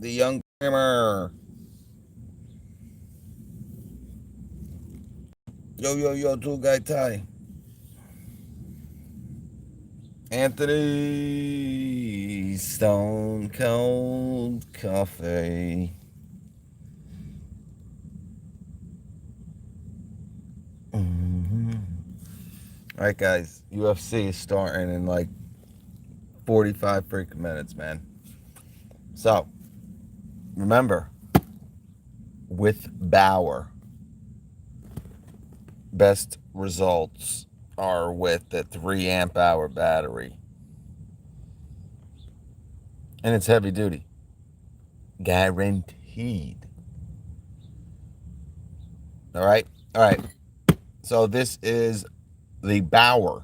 the young gamer. Yo, tool guy Ty. Anthony Stone Cold Coffee. Mm-hmm. All right, guys. UFC is starting in like 45 freaking minutes, man. So, remember, with Bauer, best results are with the 3 amp hour battery. And it's heavy duty. Guaranteed. All right. All right. So this is the Bauer.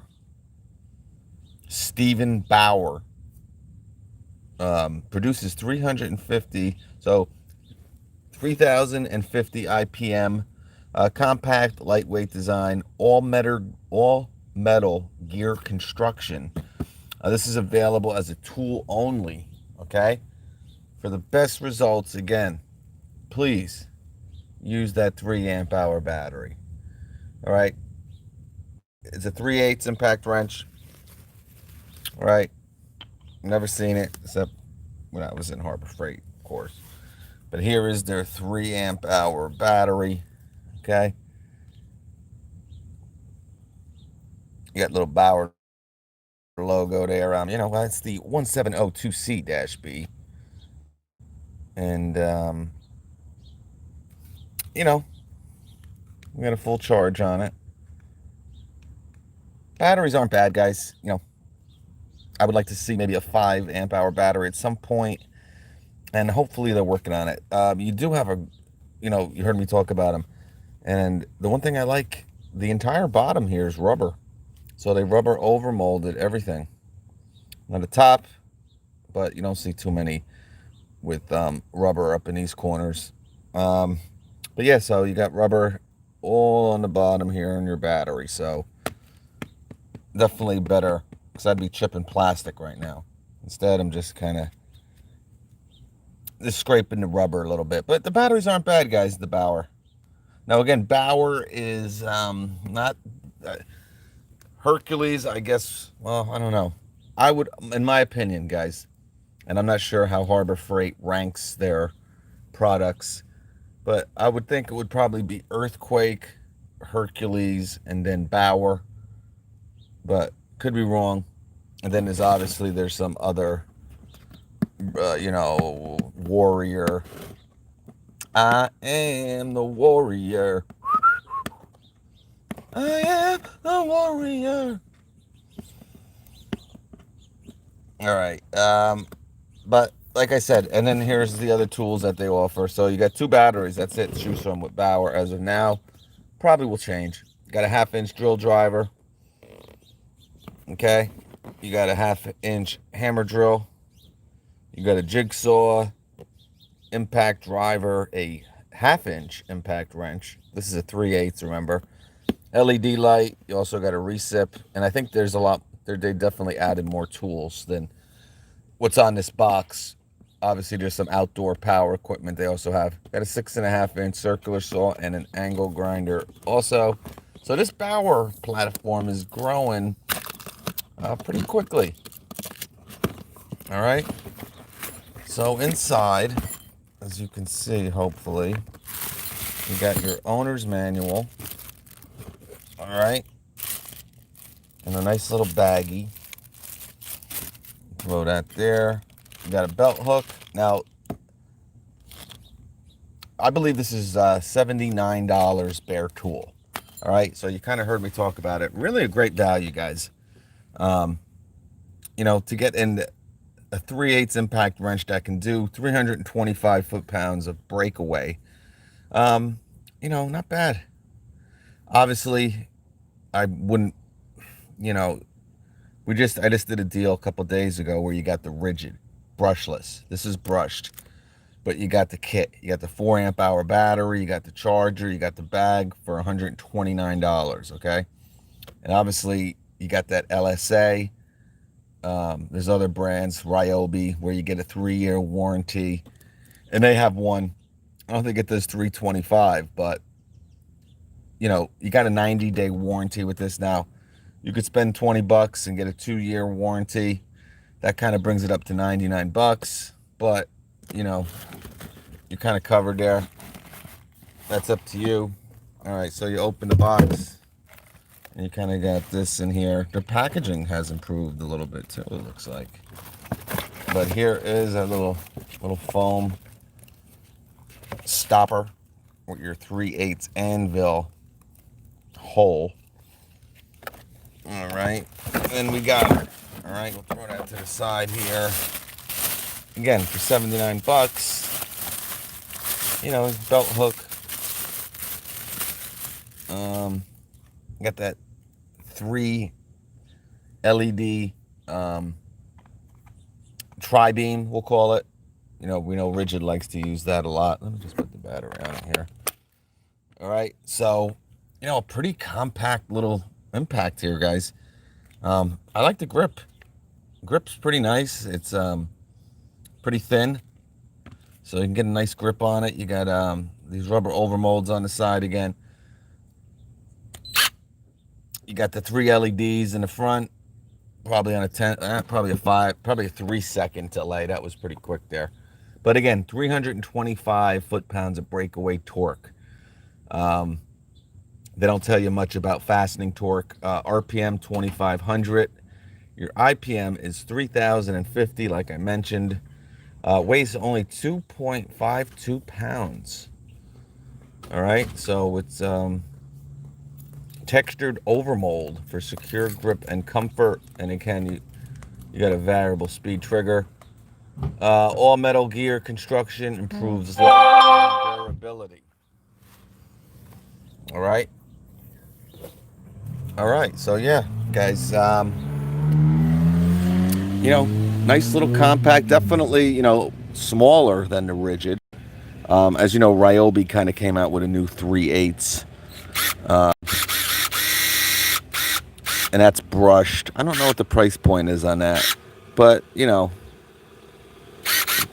Stephen Bauer produces 350. So 3,050 IPM. Compact, lightweight design, all metal gear construction. This is available as a tool only. Okay. For the best results, again, please use that 3 amp hour battery. All right. It's a 3/8 impact wrench. All right. Never seen it except when I was in Harbor Freight, of course. But here is their 3 amp hour battery. Okay. You got little Bauer logo there. That's the 1702C-B. And, we got a full charge on it. Batteries aren't bad, guys. I would like to see maybe a 5 amp hour battery at some point, and hopefully they're working on it. You do have you heard me talk about them, and the one thing I like, the entire bottom here is rubber, so they rubber over molded everything. On the top, but you don't see too many with rubber up in these corners. But yeah, so you got rubber all on the bottom here in your battery, so definitely better, because I'd be chipping plastic right now. Instead, I'm just kind of scraping the rubber a little bit. But the batteries aren't bad, guys, the Bauer. Now, again, Bauer is not Hercules, I guess. Well, I don't know. I would, in my opinion, guys, and I'm not sure how Harbor Freight ranks their products, but I would think it would probably be Earthquake, Hercules, and then Bauer. But could be wrong. And then there's some other, warrior. I am the warrior. I am the warrior. All right. But like I said, and then here's the other tools that they offer. So you got 2 batteries. That's it. Choose from with Bauer as of now. Probably will change. You got a 1/2-inch drill driver. Okay. You got a 1/2-inch hammer drill. You got a jigsaw, impact driver, a 1/2-inch impact wrench. This is a 3/8, remember. LED light. You also got a recip. And I think there's a lot. They definitely added more tools than what's on this box. Obviously, there's some outdoor power equipment they also have. Got a 6.5-inch circular saw and an angle grinder also. So this Bauer platform is growing pretty quickly. All right. So inside, as you can see, hopefully, you got your owner's manual. All right. And a nice little baggie. Throw that there. You got a belt hook. Now, I believe this is $79 bare tool. All right. So you kind of heard me talk about it. Really a great value, guys. To get in a 3/8 impact wrench that can do 325 foot-pounds of breakaway. Not bad. Obviously, I wouldn't, I just did a deal a couple days ago where you got the rigid, brushless. This is brushed, but you got the kit. You got the 4 amp hour battery, you got the charger, you got the bag for $129, okay? And obviously, you got that LSA. There's other brands, Ryobi, where you get a 3-year warranty. And they have one. I don't think it does 325, but you know, you got a 90-day warranty with this now. You could spend 20 bucks and get a 2-year warranty. That kind of brings it up to 99 bucks, but you know, you're kind of covered there. That's up to you. All right, so you open the box and you kind of got this in here. The packaging has improved a little bit too, it looks like. But here is a little foam stopper with your 3/8 anvil hole. All right, and then we got it. All right, we'll throw that to the side here. Again, for 79 bucks, you know, belt hook. Got that 3 LED tri-beam, we'll call it. You know, we know Rigid likes to use that a lot. Let me just put the battery on here. All right, so, you know, a pretty compact little impact here, guys. I like the grip. Grip's pretty nice. It's pretty thin, so you can get a nice grip on it. You got these rubber overmolds on the side again. You got the 3 LEDs in the front, probably on a 10, probably a 5, probably a 3-second delay. That was pretty quick there. But again, 325 foot-pounds of breakaway torque. They don't tell you much about fastening torque. RPM 2500. Your IPM is 3050, like I mentioned. Weighs only 2.52 pounds. All right, so it's textured overmold for secure grip and comfort. And again, you got a variable speed trigger. All metal gear construction improves life and durability. All right. All right, so yeah, guys, you know, nice little compact, definitely, you know, smaller than the Rigid. As you know, Ryobi kind of came out with a new 3/8, and that's brushed. I don't know what the price point is on that, but you know,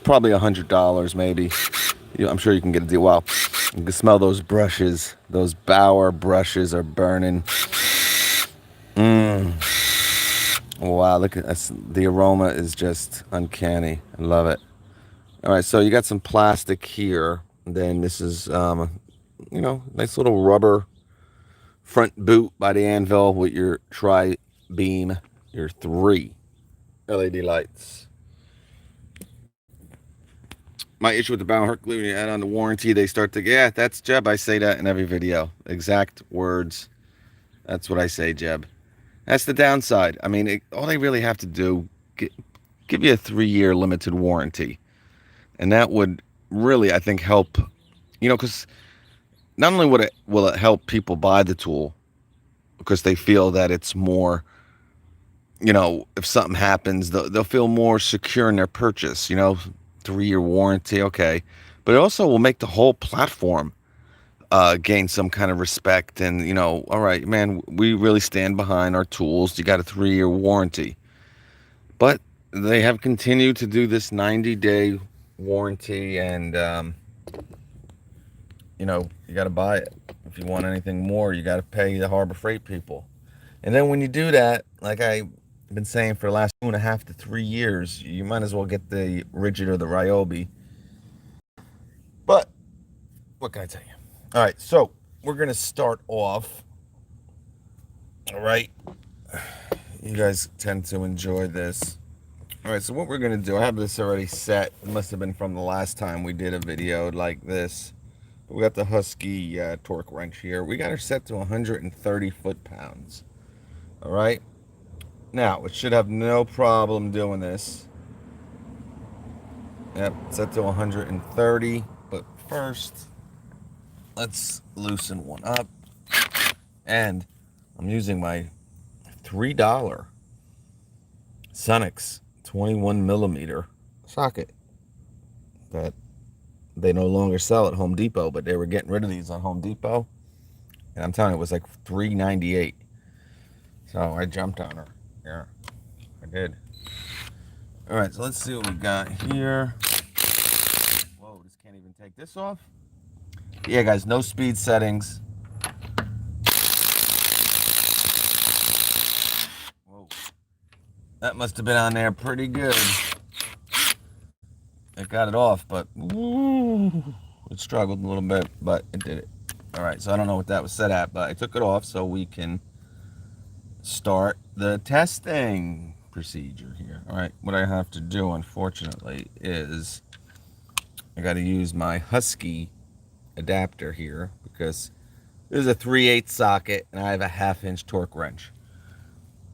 probably $100 maybe. I'm sure you can get a deal. Wow, you can smell those brushes. Those Bauer brushes are burning. Wow, look at this. The aroma is just uncanny. I love it. All right, so you got some plastic here. Then this is, you know, nice little rubber front boot by the anvil with your tri-beam, your 3 LED lights. My issue with the Bauer, when you add on the warranty, they start to, yeah, that's Jeb. I say that in every video. Exact words. That's what I say, Jeb. That's the downside. I mean, all they really have to do, give you a 3-year limited warranty. And that would really, I think, help, you know, because not only will it help people buy the tool, because they feel that it's more, you know, if something happens, they'll feel more secure in their purchase, you know, 3-year warranty, okay. But it also will make the whole platform gain some kind of respect and, you know, all right, man, we really stand behind our tools. You got a 3-year warranty. But they have continued to do this 90-day warranty, and you know, you got to buy it. If you want anything more, you got to pay the Harbor Freight people. And then when you do that, like I've been saying for the last 2.5 to 3 years, you might as well get the Rigid or the Ryobi. But what can I tell you? All right, so we're gonna start off. All right, you guys tend to enjoy this. All right, so what we're gonna do, I have this already set. It must have been from the last time we did a video like this. We got the Husky torque wrench here. We got her set to 130 foot-pounds. All right. Now, it should have no problem doing this. Yep, set to 130. But first, let's loosen one up. And I'm using my $3 Sonix 21mm socket that they no longer sell at Home Depot, but they were getting rid of these on Home Depot. And I'm telling you, it was like $3.98. So I jumped on her. Yeah, I did. All right, so let's see what we got here. Whoa, Otis can't even take this off. Yeah, guys, no speed settings. Whoa. That must have been on there pretty good. It got it off, but it struggled a little bit, but it did it. All right, so I don't know what that was set at, but I took it off so we can start the testing procedure here. All right, what I have to do, unfortunately, is I got to use my Husky adapter here because this is a 3/8 socket and I have a 1/2 inch torque wrench.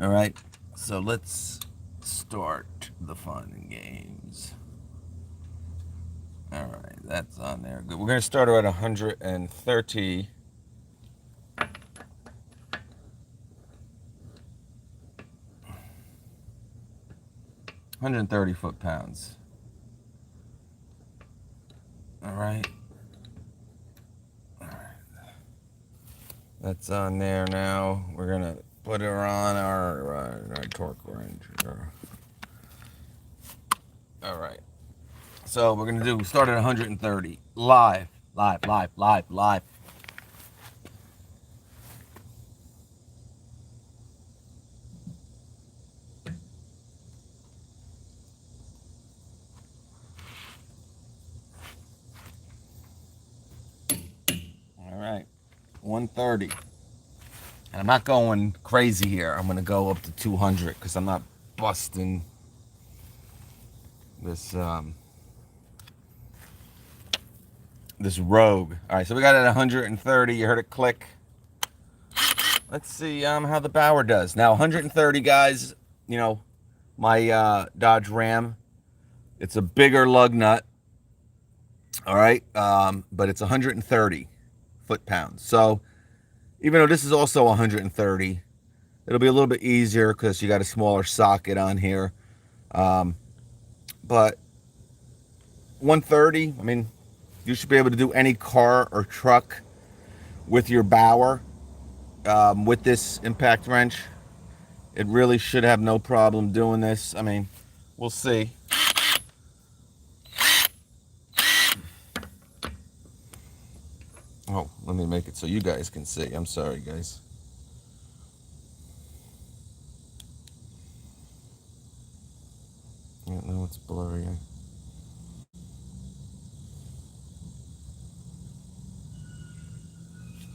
All right, so let's start the fun and games. All right, that's on there. Good. We're going to start her at 130. 130 foot-pounds. All right. All right. That's on there now. We're going to put her on our torque wrench. All right. So we're going to start at 130. Live. All right. 130. And I'm not going crazy here. I'm going to go up to 200 because I'm not busting this this Rogue. All right, so we got it at 130. You heard it click. Let's see how the Bauer does. Now, 130, guys, you know, my Dodge Ram, it's a bigger lug nut, all right, but it's 130 foot-pounds. So even though this is also 130, it'll be a little bit easier because you got a smaller socket on here. But 130, I mean, you should be able to do any car or truck with your Bauer with this impact wrench. It really should have no problem doing this. I mean, we'll see. Oh, let me make it so you guys can see. I'm sorry, guys. I don't know, it's blurry.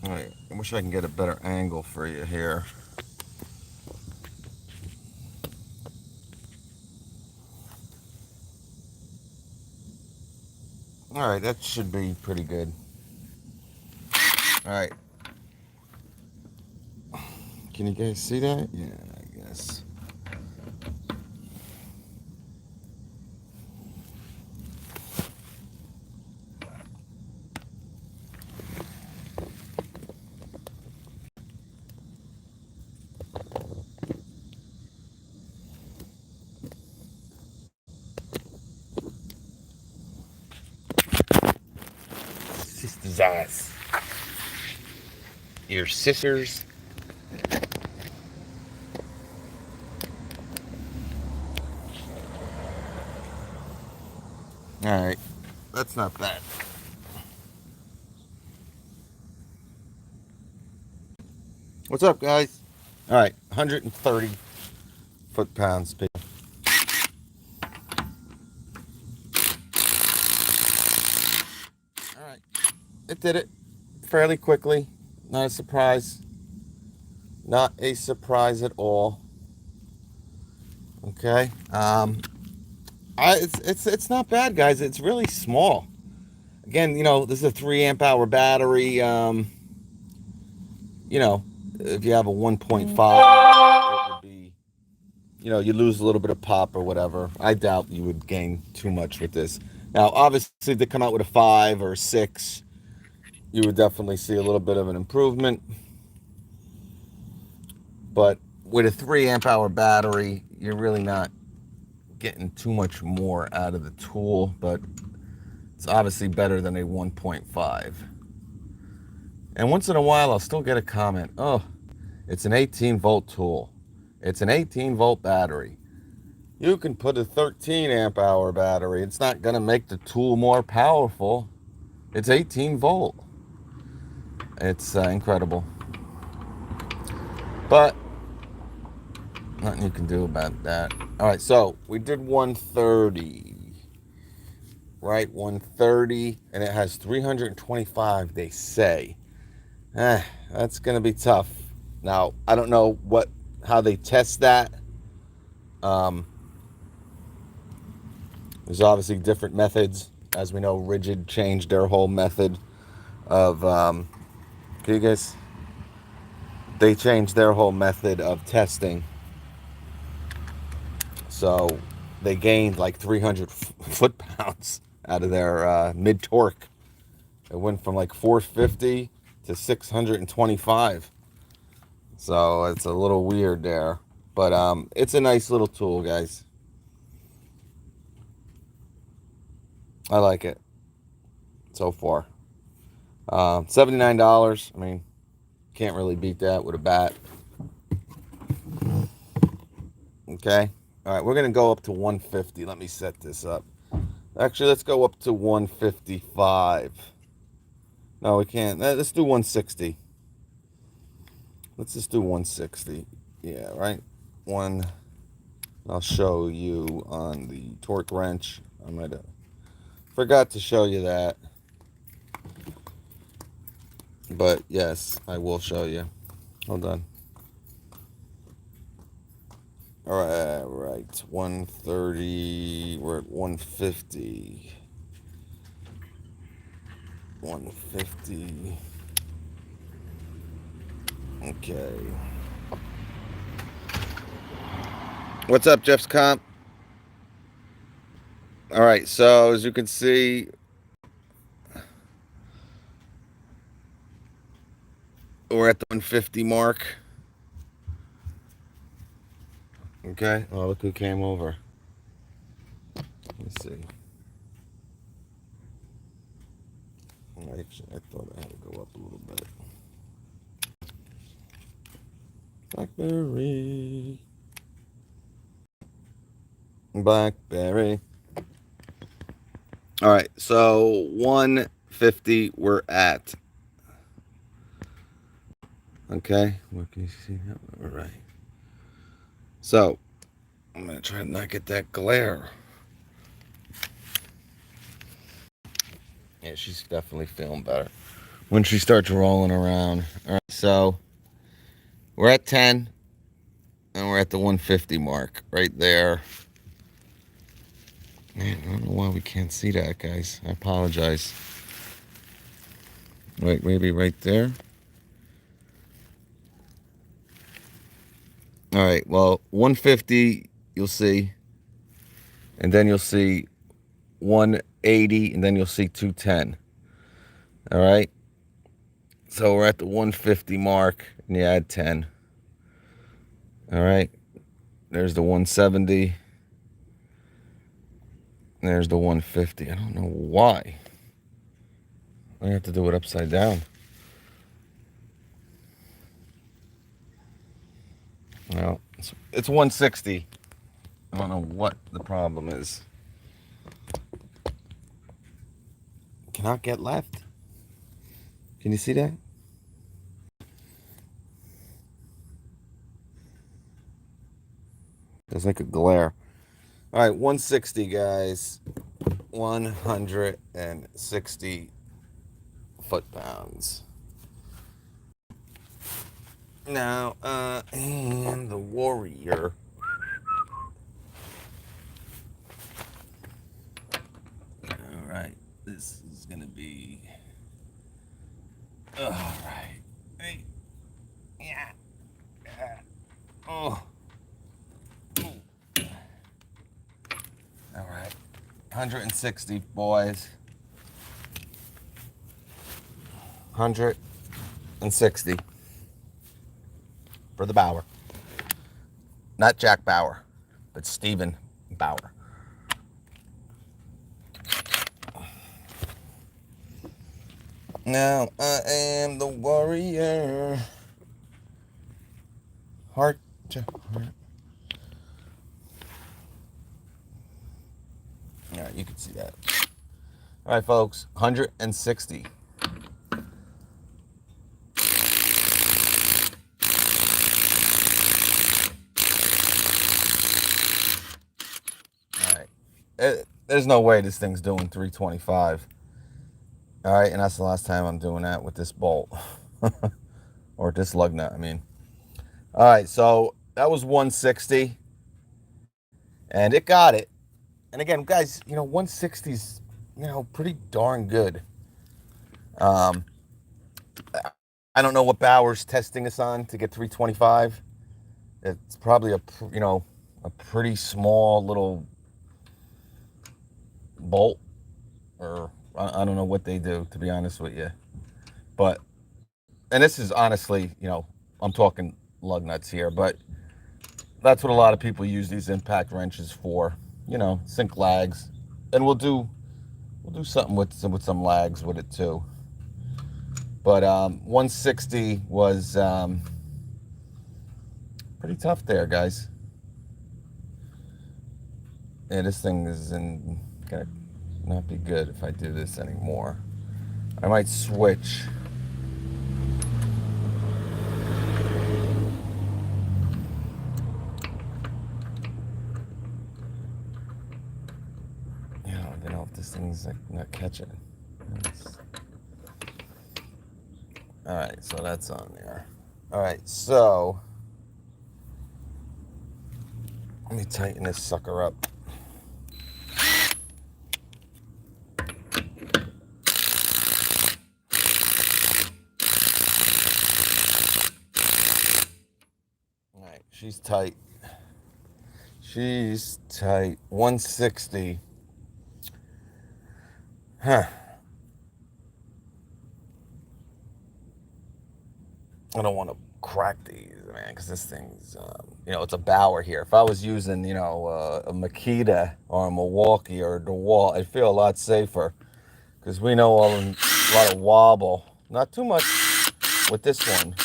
All right, I wish I can get a better angle for you here. All right, that should be pretty good. All right. Can you guys see that? Yeah, I guess. Sister's eyes. Your sisters. All right, that's not bad. What's up, guys? All right, 130 foot-pounds, people. All right, it did it fairly quickly. Not a surprise. Not a surprise at all. Okay. It's not bad, guys. It's really small. Again, you know, this is a 3 amp hour battery. You know, if you have a 1.5, it would be, you know, you lose a little bit of pop or whatever. I doubt you would gain too much with this. Now, obviously, if they come out with a 5 or a 6, you would definitely see a little bit of an improvement. But with a 3 amp hour battery, you're really not getting too much more out of the tool, but it's obviously better than a 1.5. And once in a while, I'll still get a comment, oh, it's an 18-volt tool. It's an 18-volt battery. You can put a 13 amp hour battery. It's not going to make the tool more powerful. It's 18 volt. It's incredible. But nothing you can do about that. All right, so we did 130. Right, 130, and it has 325, they say. That's going to be tough. Now, I don't know how they test that. There's obviously different methods. As we know, Rigid changed their whole method of, they changed their whole method of testing. So they gained like 300 foot-pounds out of their mid-torque. It went from like 450 to 625. So it's a little weird there. But it's a nice little tool, guys. I like it so far. $79. I mean, can't really beat that with a bat. Okay. All right, we're going to go up to 150. Let me set this up. Actually, let's go up to 155. No, we can't. Let's do 160. Let's just do 160. Yeah, right? I'll show you on the torque wrench. I might have forgot to show you that. But yes, I will show you. Hold on. All right. 130. We're at 150. 150. Okay. What's up, Jeff's Comp? All right, so as you can see, we're at the 150 mark. Okay. Oh, look who came over. Let's see. Actually, I thought I had to go up a little bit. Blackberry. All right, so 150 we're at. Okay, what can you see? All right. So I'm gonna try to not get that glare. Yeah, she's definitely feeling better when she starts rolling around. All right, so we're at 10, and we're at the 150 mark right there. Man, I don't know why we can't see that, guys. I apologize. Wait, maybe right there. All right, well, 150 you'll see, and then you'll see 180, and then you'll see 210. All right, so we're at the 150 mark, and you add 10. All right, there's the 170. There's the 150. I don't know why. I have to do it upside down. No, it's 160. I don't know what the problem is. Cannot get left. Can you see that? There's like a glare. All right, 160, guys. 160 foot-pounds. Now, and the Warrior. All right, this is gonna be. All right. Hey. Yeah. Oh. All right. 160, boys. 160 for the Bauer. Not Jack Bauer, but Stephen Bauer. Now I am the warrior. Heart to heart. right, you can see that. All right, folks, 160. All right. There's no way this thing's doing 325. All right, and that's the last time I'm doing that with this bolt. Or this lug nut, I mean. All right, so that was 160. And it got it. And again, guys, 160's, pretty darn good. I don't know what Bauer's testing us on to get 325. It's probably a pretty small little bolt, or I don't know what they do, to be honest with you. But, and this is honestly, I'm talking lug nuts here, but that's what a lot of people use these impact wrenches for, sink lags. And we'll do something with some lags with it too. But 160 was pretty tough there, guys. Yeah, this thing is gonna not be good if I do this anymore. I might switch. Yeah, I don't know if this thing's not catching. All right, so that's on there. All right, so let me tighten this sucker up. All right, she's tight. She's tight. 160. Huh. I don't want to crack these, man, because this thing's, it's a Bauer here. If I was using, a Makita or a Milwaukee or a DeWalt, I'd feel a lot safer, because we know a lot of wobble. Not too much with this one.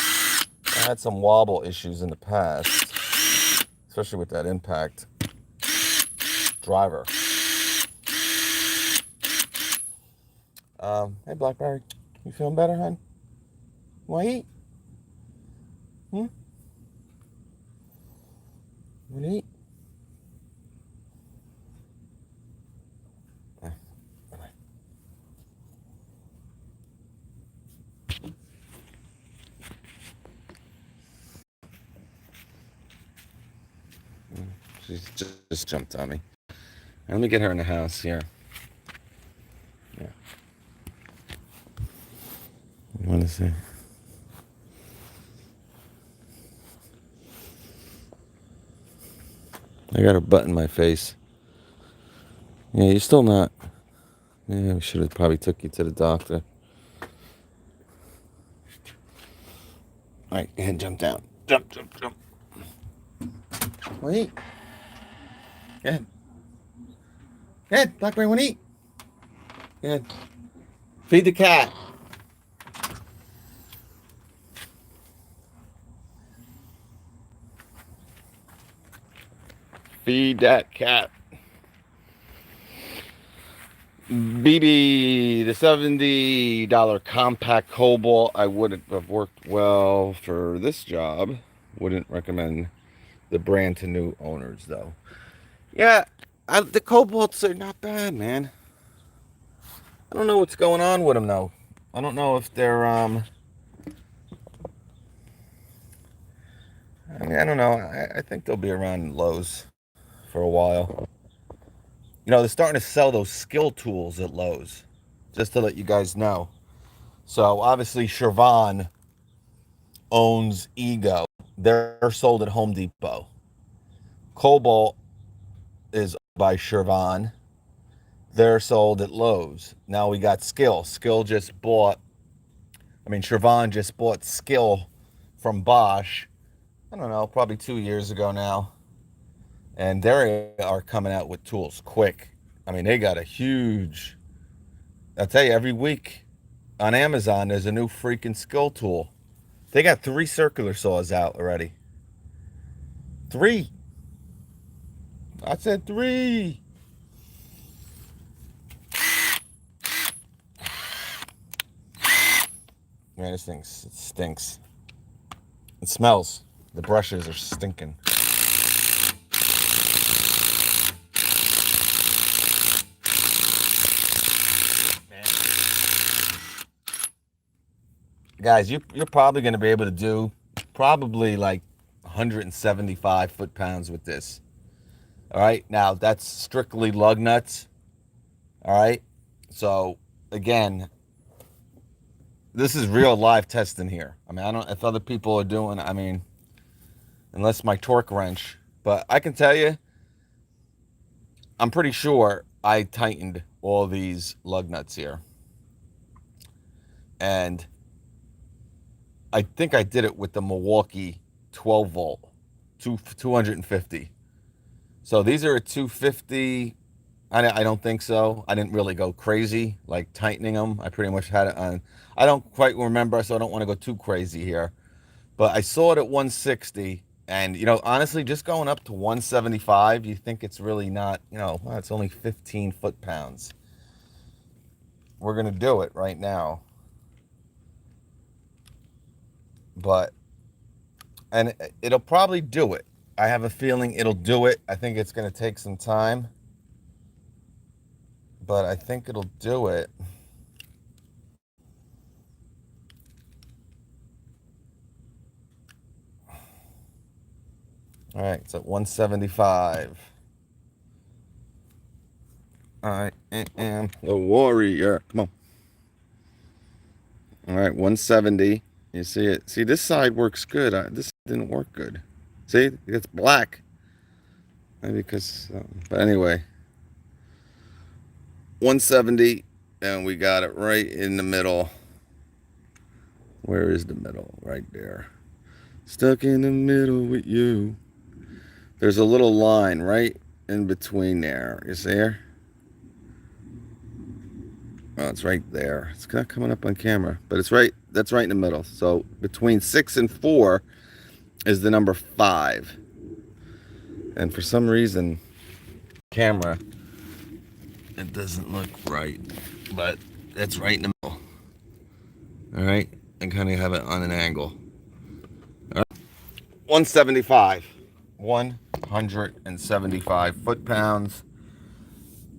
I had some wobble issues in the past, especially with that impact driver. Hey, Blackberry, you feeling better, hon? Want to eat? Want to eat? She's just jumped on me. Let me get her in the house here. Yeah. You want to see? I got a butt in my face. Yeah, you're still not. Yeah, we should have probably took you to the doctor. All right, go ahead, jump down. Jump. Want to eat? Go ahead. Go ahead, Blackberry, want to eat? Go ahead. Feed the cat. Feed that cat. BB, the $70 compact Cobalt, I wouldn't have worked well for this job. Wouldn't recommend the brand to new owners, though. Yeah, the Cobalts are not bad, man. I don't know what's going on with them, though. I don't know if they're, I don't know. I think they'll be around Lowe's for a while. They're starting to sell those skill tools at Lowe's, just to let you guys know. So, obviously, Chevron owns Ego. They're sold at Home Depot. Cobalt is by Chevron. They're sold at Lowe's. Now we got Skill. Chevron just bought Skill from Bosch, I don't know, probably 2 years ago now. And they are coming out with tools quick. They got a huge, I'll tell you, every week on Amazon, there's a new freaking Skill tool. They got 3 circular saws out already. 3. I said 3. Man, this thing stinks. It smells. The brushes are stinking. Guys, you're probably going to be able to do probably like 175 foot-pounds with this. All right. Now, that's strictly lug nuts. All right. So, again, this is real live testing here. I mean, I don't, if other people are doing, I mean, unless my torque wrench, but I can tell you, I'm pretty sure I tightened all these lug nuts here. And I think I did it with the Milwaukee 12 volt, 250. So these are a 250. I don't think so. I didn't really go crazy, like tightening them. I pretty much had it on. I don't quite remember, so I don't want to go too crazy here. But I saw it at 160. And, honestly, just going up to 175, you think it's really not, well, it's only 15 foot-pounds. We're going to do it right now. And it'll probably do it. I have a feeling it'll do it. I think it's going to take some time, but I think it'll do it. All right, it's at 175. I am the warrior. Come on. All right, 170. You see it? See, this side works good. This didn't work good. See, it's black. Maybe because, but anyway, 170, and we got it right in the middle. Where is the middle? Right there. Stuck in the middle with you. There's a little line right in between there. You see her? Oh, it's right there. It's not coming up on camera, but it's right. That's right in the middle. So between 6 and 4 is the number 5. And for some reason, camera, it doesn't look right, but it's right in the middle. All right, and kind of have it on an angle. All right. 175. 175 foot-pounds.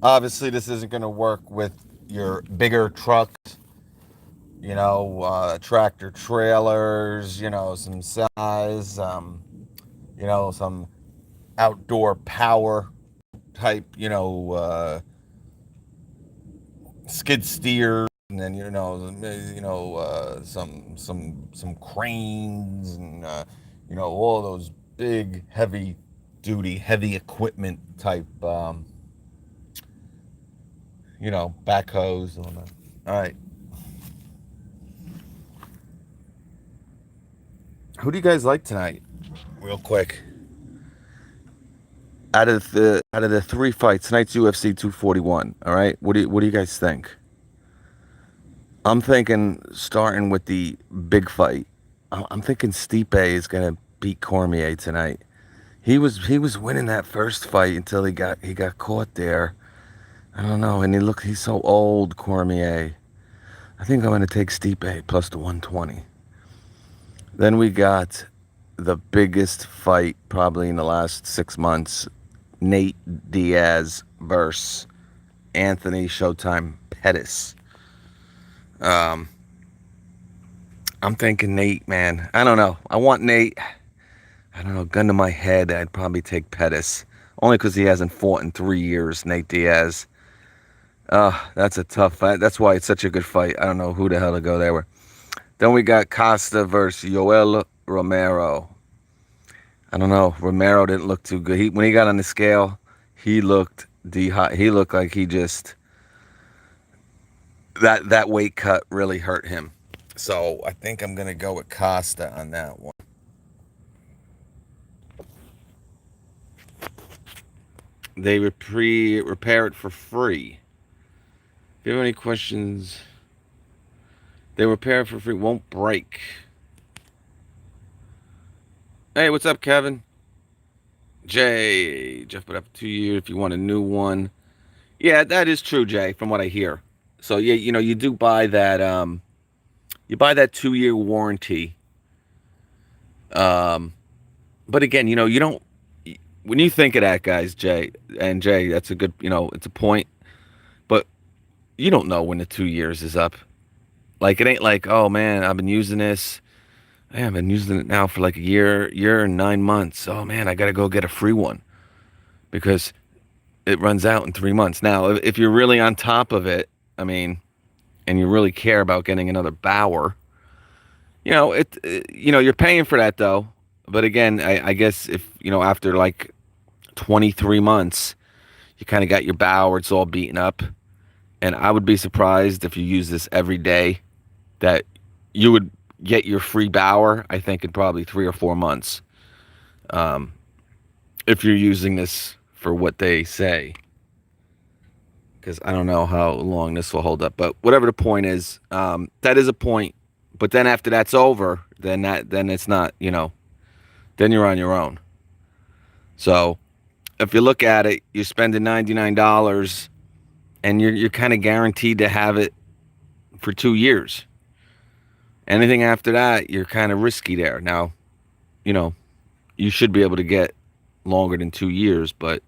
Obviously, this isn't going to work with your bigger trucks, tractor trailers, some size, some outdoor power type, skid steer, and then some cranes, and all those big heavy equipment type backhoes. All right, who do you guys like tonight, real quick? Out of the 3 fights, tonight's UFC 241. All right, what do you guys think? I'm thinking starting with the big fight. I'm thinking Stipe is gonna beat Cormier tonight. He was winning that first fight until he got caught there. I don't know, and he's so old, Cormier. I think I'm gonna take Stipe plus the 120. Then we got the biggest fight probably in the last 6 months. Nate Diaz versus Anthony Showtime Pettis. I'm thinking Nate, man. I don't know. I want Nate. I don't know. Gun to my head, I'd probably take Pettis. Only because he hasn't fought in 3 years, Nate Diaz. That's a tough fight. That's why it's such a good fight. I don't know who the hell to go there with. Then we got Costa versus Yoel Romero. I don't know. Romero didn't look too good. When he got on the scale, he looked he looked like he just that weight cut really hurt him. So I think I'm gonna go with Costa on that one. They repair it for free. If you have any questions, they repair it for free. Won't break. Hey, what's up, Kevin? Jay, Jeff put up to you if you want a new one. Yeah, that is true, Jay, from what I hear. So yeah, you do buy that You buy that 2-year warranty. Um, but again, you don't. When you think of that, guys, Jay, that's a good, it's a point. But you don't know when the 2 years is up. Like it ain't like, oh man, I've been using this. Man, I've been using it now for like a year and 9 months. Oh man, I gotta go get a free one because it runs out in 3 months. Now, if you're really on top of it, I mean, and you really care about getting another Bauer, you're paying for that though. But again, I guess if after like 23 months, you kind of got your Bauer, it's all beaten up, and I would be surprised if you use this every day that you would get your free Bauer. I think in probably 3 or 4 months, if you're using this for what they say. Because I don't know how long this will hold up. But whatever the point is, that is a point. But then after that's over, then it's not, then you're on your own. So if you look at it, you're spending $99 and you're kind of guaranteed to have it for 2 years. Anything after that, you're kind of risky there. Now, you should be able to get longer than 2 years, but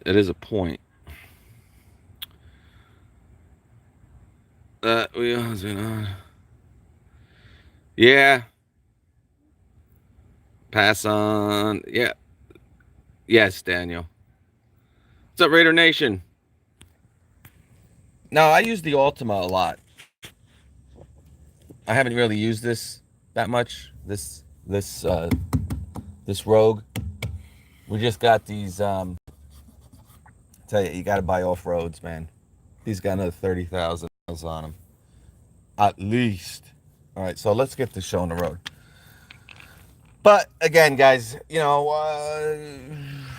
it is a point. Yeah. Pass on. Yeah. Yes, Daniel. What's up, Raider Nation? No, I use the Ultima a lot. I haven't really used this that much. This Rogue. We just got these. Tell you got to buy off roads, man. These got another 30,000 miles on them, at least. All right, so let's get the show on the road. But again, guys,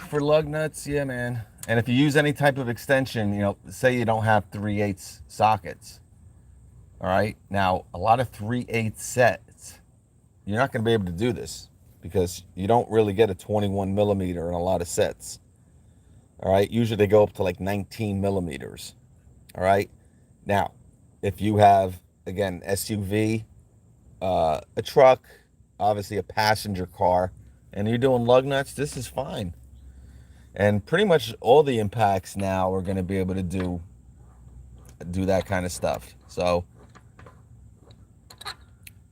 for lug nuts, yeah, man. And if you use any type of extension, say you don't have 3/8 sockets. All right. Now, a lot of 3/8 sets, you're not going to be able to do this because you don't really get a 21 millimeter in a lot of sets. All right. Usually they go up to like 19 millimeters. All right. Now, if you have, again, SUV, a truck, obviously a passenger car, and you're doing lug nuts, this is fine. And pretty much all the impacts now are going to be able to do that kind of stuff. So,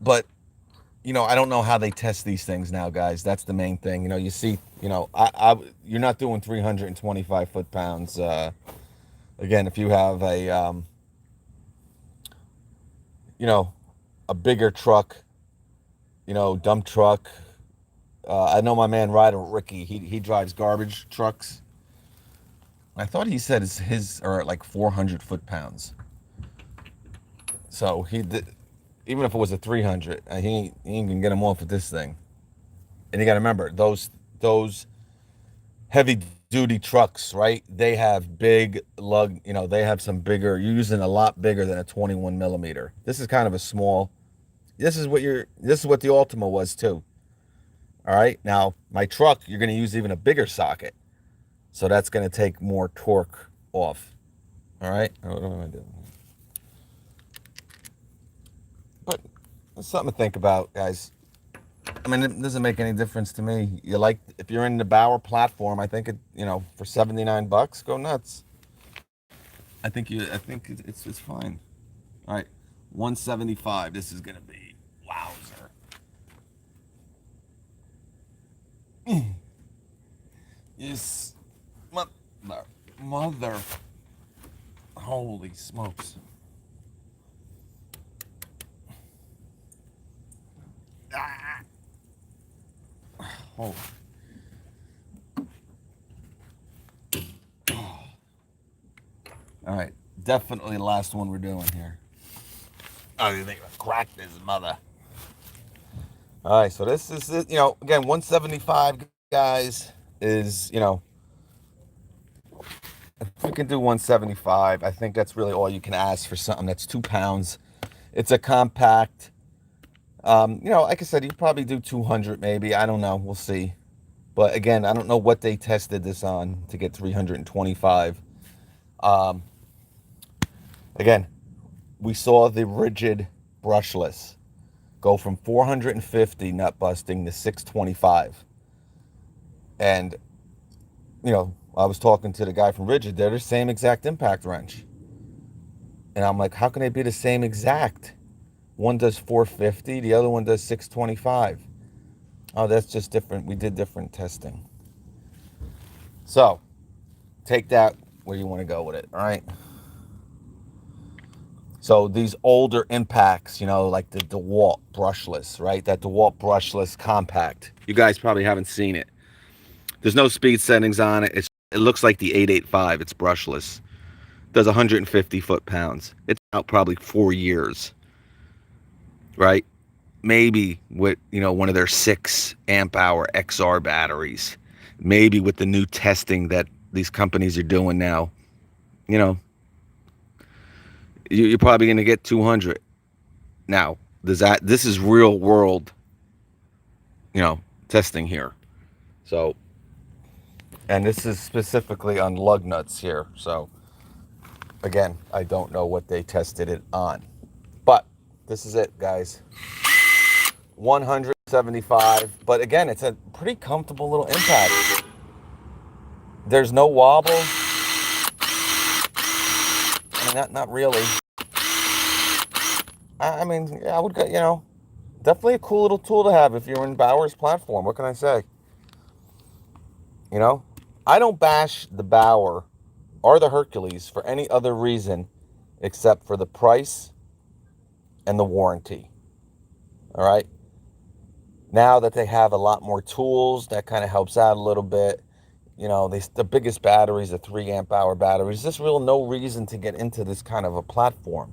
but I don't know how they test these things now, guys. That's the main thing. You see, you're not doing 325 foot-pounds. Again, if you have a bigger truck, dump truck. I know my man Ryder Ricky. He drives garbage trucks. I thought he said his are like 400 foot-pounds. So he did, even if it was a 300, he ain't gonna get him off with this thing. And you got to remember those heavy duty trucks, right? They have big lug. They have some bigger. You're using a lot bigger than a 21 millimeter. This is kind of a small. This is what the Ultima was too. All right. Now my truck, you're going to use even a bigger socket, so that's going to take more torque off. All right. What am I doing? But it's something to think about, guys. I mean, it doesn't make any difference to me. If you're in the Bauer platform, I think for $79, go nuts. I think it's fine. All right, 175. This is gonna be wowzer. Yes, mother. Holy smokes. Ah. Oh. All right, definitely the last one we're doing here. Oh, you think I cracked this mother? All right, so this is it. Again, 175, guys, is if we can do 175, I think that's really all you can ask for something that's 2 pounds. It's a compact. Like I said, you probably do 200 maybe. I don't know. We'll see. But again, I don't know what they tested this on to get 325. Again, we saw the rigid brushless go from 450 nut busting to 625. And, you know, I was talking to the guy from Rigid. They're the same exact impact wrench. And I'm like, how can they be the same exact? One does 450, the other one does 625. Oh, that's just different. We did different testing. So, take that where you want to go with it, all right? So these older impacts, you know, like the DeWalt brushless, right? That DeWalt brushless compact. You guys probably haven't seen it. There's no speed settings on it. It looks like the 885. It's brushless. Does 150 foot-pounds. It's out probably 4 years, right? Maybe with, you know, one of their 6 amp hour XR batteries. Maybe with the new testing that these companies are doing now, you know, you're probably going to get 200. Now, this is real world, you know, testing here. So, and this is specifically on lug nuts here. So, again, I don't know what they tested it on. But this is it, guys. 175. But again, it's a pretty comfortable little impact. There's no wobble. I mean, not really. I mean, I would get, you know, definitely a cool little tool to have if you're in Bauer's platform. What can I say? You know, I don't bash the Bauer or the Hercules for any other reason except for the price and the warranty. All right. Now that they have a lot more tools, that kind of helps out a little bit. You know, the biggest batteries, the 3 amp hour batteries. There's real no reason to get into this kind of a platform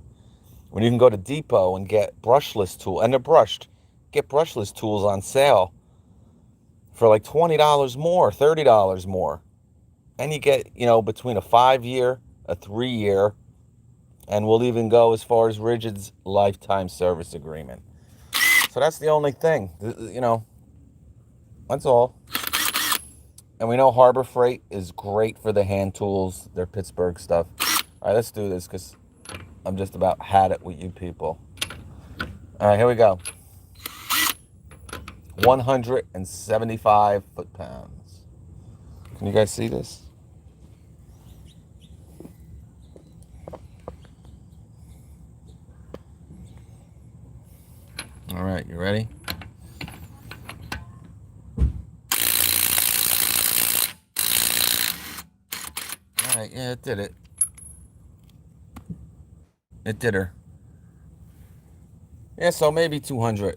when you can go to Depot and get brushless tool, and they're brushed. Get brushless tools on sale for like $20 more, $30 more. And you get, you know, between a 5-year, a 3-year, and we'll even go as far as Rigid's lifetime service agreement. So that's the only thing, you know, that's all. And we know Harbor Freight is great for the hand tools, their Pittsburgh stuff. All right, let's do this because I'm just about had it with you people. All right, here we go. 175 foot-pounds. Can you guys see this? All right, you ready? All right, yeah, it did it. It did her. Yeah, so maybe 200.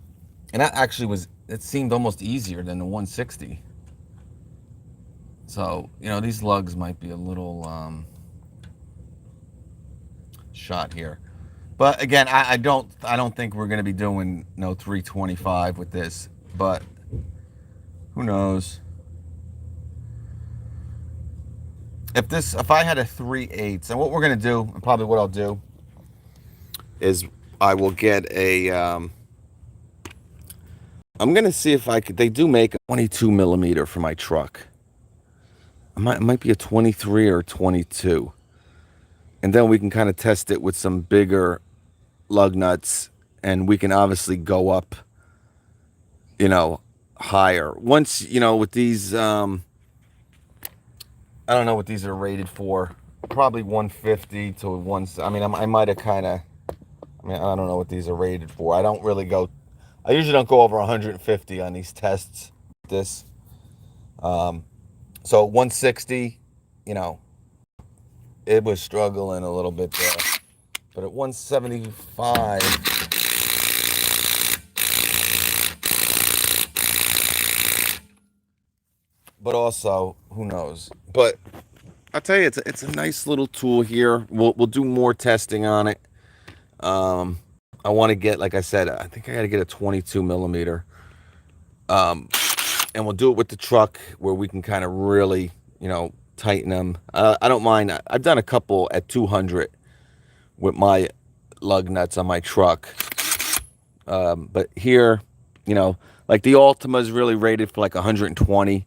And that actually was, it seemed almost easier than the 160. So, you know, these lugs might be a little shot here. But again, I don't think we're going to be doing no 325 with this, but who knows? If I had a 3/8, and what we're going to do, and probably what I'll do is I will get a I'm going to see if I could, they do make a 22 millimeter for my truck. It might be a 23 or 22. And then we can kind of test it with some bigger lug nuts, and we can obviously go up, you know, higher. Once, you know, with these, I don't know what these are rated for. Probably 150 to 1. I mean, I might have kind of, I mean, I don't know what these are rated for. I don't really go, I usually don't go over 150 on these tests. This, so 160, you know, it was struggling a little bit there. But at 175, but also, who knows? But I'll tell you, it's a nice little tool here. We'll do more testing on it. I want to get, like I said, I think I got to get a 22 millimeter. And we'll do it with the truck where we can kind of really, you know, tighten them. I don't mind. I've done a couple at 200 with my lug nuts on my truck. But here, you know, like the Ultima is really rated for like 120.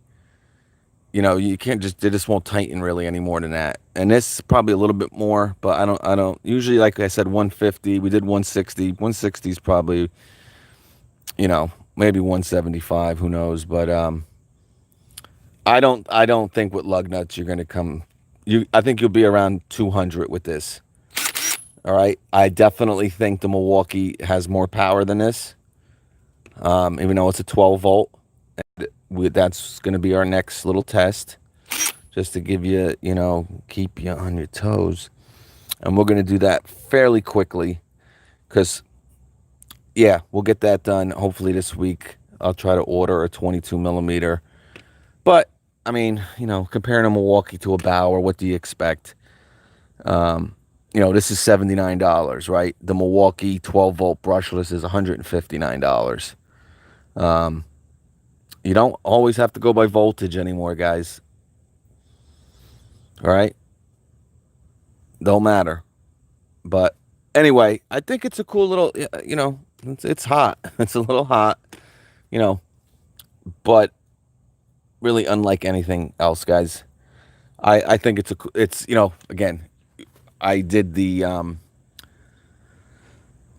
You know, you can't just, they just won't tighten really any more than that. And this probably a little bit more, but I don't usually, like I said, 150. We did 160. 160 is probably, you know, maybe 175. Who knows? But I don't think with lug nuts you're gonna come. I think you'll be around 200 with this. All right. I definitely think the Milwaukee has more power than this. Even though it's a 12 volt, that's going to be our next little test, just to give you, keep you on your toes. And we're going to do that fairly quickly because, yeah, we'll get that done hopefully this week. I'll try to order a 22 millimeter. But, I mean, comparing a Milwaukee to a Bauer, what do you expect? This is $79, right? The Milwaukee 12 volt brushless is $159. You don't always have to go by voltage anymore, guys. All right? Don't matter. But anyway, I think it's a cool little, it's hot. It's a little hot, you know, but really unlike anything else, guys. I think it's, again, I did the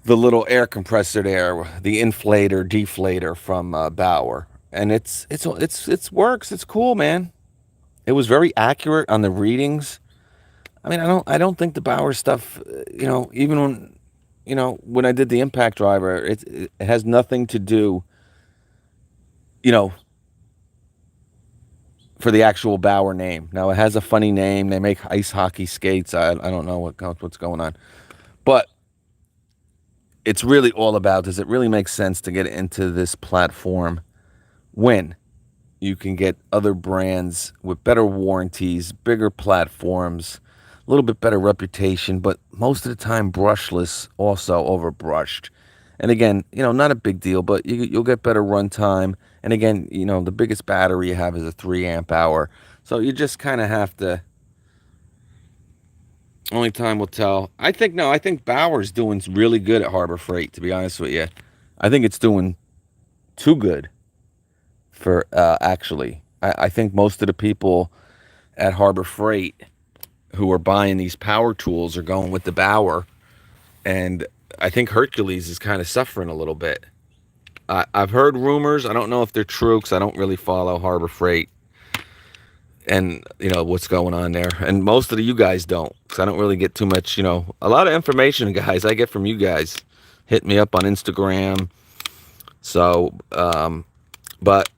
little air compressor there, the inflator, deflator from Bauer. And it's works. It's cool, man. It was very accurate on the readings. I mean, I don't think the Bauer stuff, even when I did the impact driver, it has nothing to do, you know, for the actual Bauer name. Now it has a funny name. They make ice hockey skates. I don't know what's going on, but it's really all about, does it really make sense to get into this platform when you can get other brands with better warranties, bigger platforms, a little bit better reputation, but most of the time brushless, also over brushed. And again, not a big deal, but you'll get better runtime. And again, the biggest battery you have is a 3 amp hour. So you just kind of have to, only time will tell. I think Bauer's doing really good at Harbor Freight, to be honest with you. I think it's doing too good for actually. I think most of the people at Harbor Freight who are buying these power tools are going with the Bauer, and I think Hercules is kind of suffering a little bit. I've heard rumors. I don't know if they're true because I don't really follow Harbor Freight and what's going on there. And most of you guys don't, because I don't really get too much. A lot of information, guys, I get from you guys. Hit me up on Instagram. So, but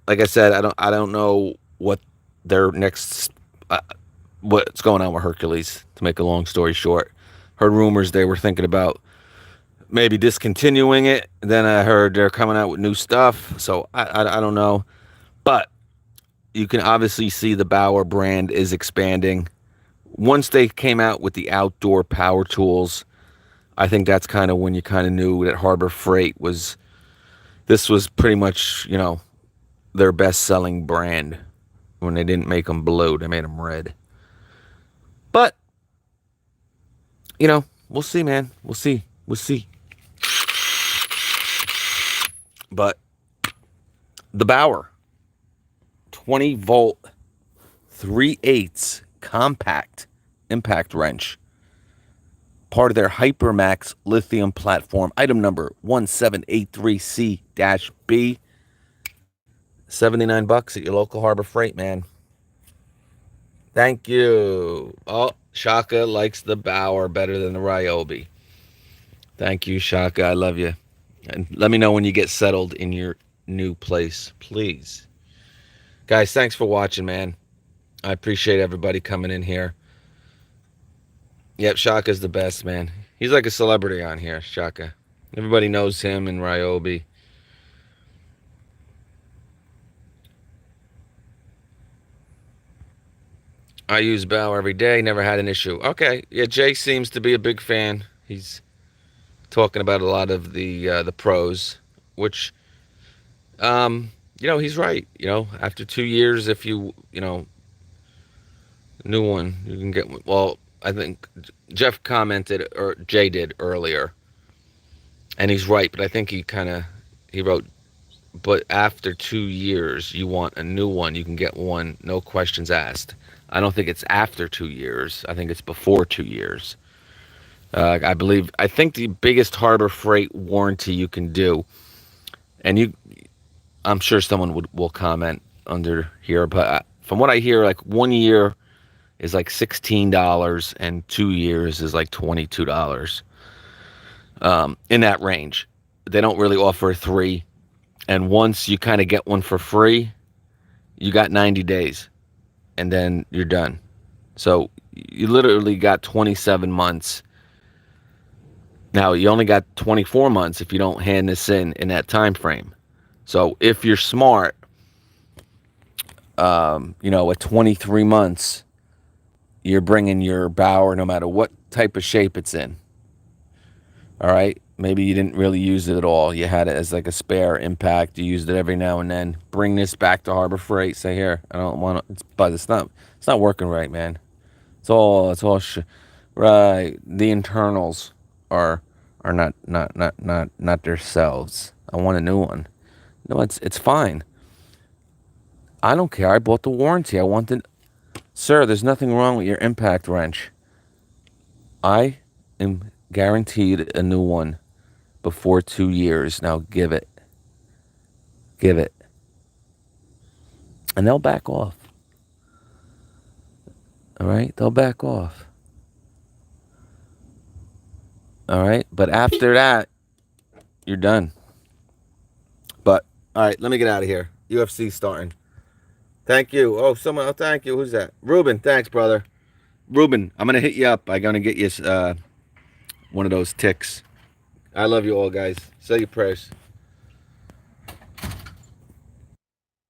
like I said, I don't know what their next. What's going on with Hercules, to make a long story short. Heard rumors they were thinking about maybe discontinuing it. Then I heard they're coming out with new stuff. So I don't know. But you can obviously see the Bauer brand is expanding. Once they came out with the outdoor power tools, I think that's kind of when you kind of knew that Harbor Freight this was pretty much, their best selling brand. When they didn't make them blue, they made them red. But, we'll see, man. We'll see. We'll see. But the Bauer 20 volt 3/8 compact impact wrench, part of their HYPERMAX lithium platform, item number 1783C-B. $79 at your local Harbor Freight, man. Thank you. Oh, Shaka likes the Bauer better than the Ryobi. Thank you, Shaka. I love you. And let me know when you get settled in your new place, please. Guys, thanks for watching, man. I appreciate everybody coming in here. Yep, Shaka's the best, man. He's like a celebrity on here, Shaka. Everybody knows him and Ryobi. I use Bauer every day, never had an issue. Okay, yeah, Jay seems to be a big fan. He's talking about a lot of the pros, which, he's right. After 2 years, if new one, you can get one. Well, I think Jeff commented, or Jay did earlier, and he's right. But I think he wrote but after 2 years, you want a new one, you can get one, no questions asked. I don't think it's after 2 years. I think it's before 2 years. I think the biggest Harbor Freight warranty you can do, and I'm sure someone will comment under here, but from what I hear, like 1 year is like $16, and 2 years is like $22. In that range. They don't really offer three. And once you kind of get one for free, you got 90 days and then you're done. So you literally got 27 months. Now, you only got 24 months if you don't hand this in that time frame. So if you're smart, at 23 months, you're bringing your Bauer no matter what type of shape it's in. All right. Maybe you didn't really use it at all. You had it as like a spare impact. You used it every now and then. Bring this back to Harbor Freight. Say, here, I don't want to. But it's not working right, man. It's all right. The internals are not themselves. I want a new one. No, it's fine. I don't care. I bought the warranty. I wanted, sir. There's nothing wrong with your impact wrench. I am guaranteed a new one before 2 years. Now give it. Give it. And they'll back off. All right? They'll back off. All right? But after that, you're done. But, all right, let me get out of here. UFC starting. Thank you. Oh, thank you. Who's that? Ruben. Thanks, brother. Ruben, I'm going to hit you up. I'm going to get you one of those ticks. I love you all, guys. Say your prayers.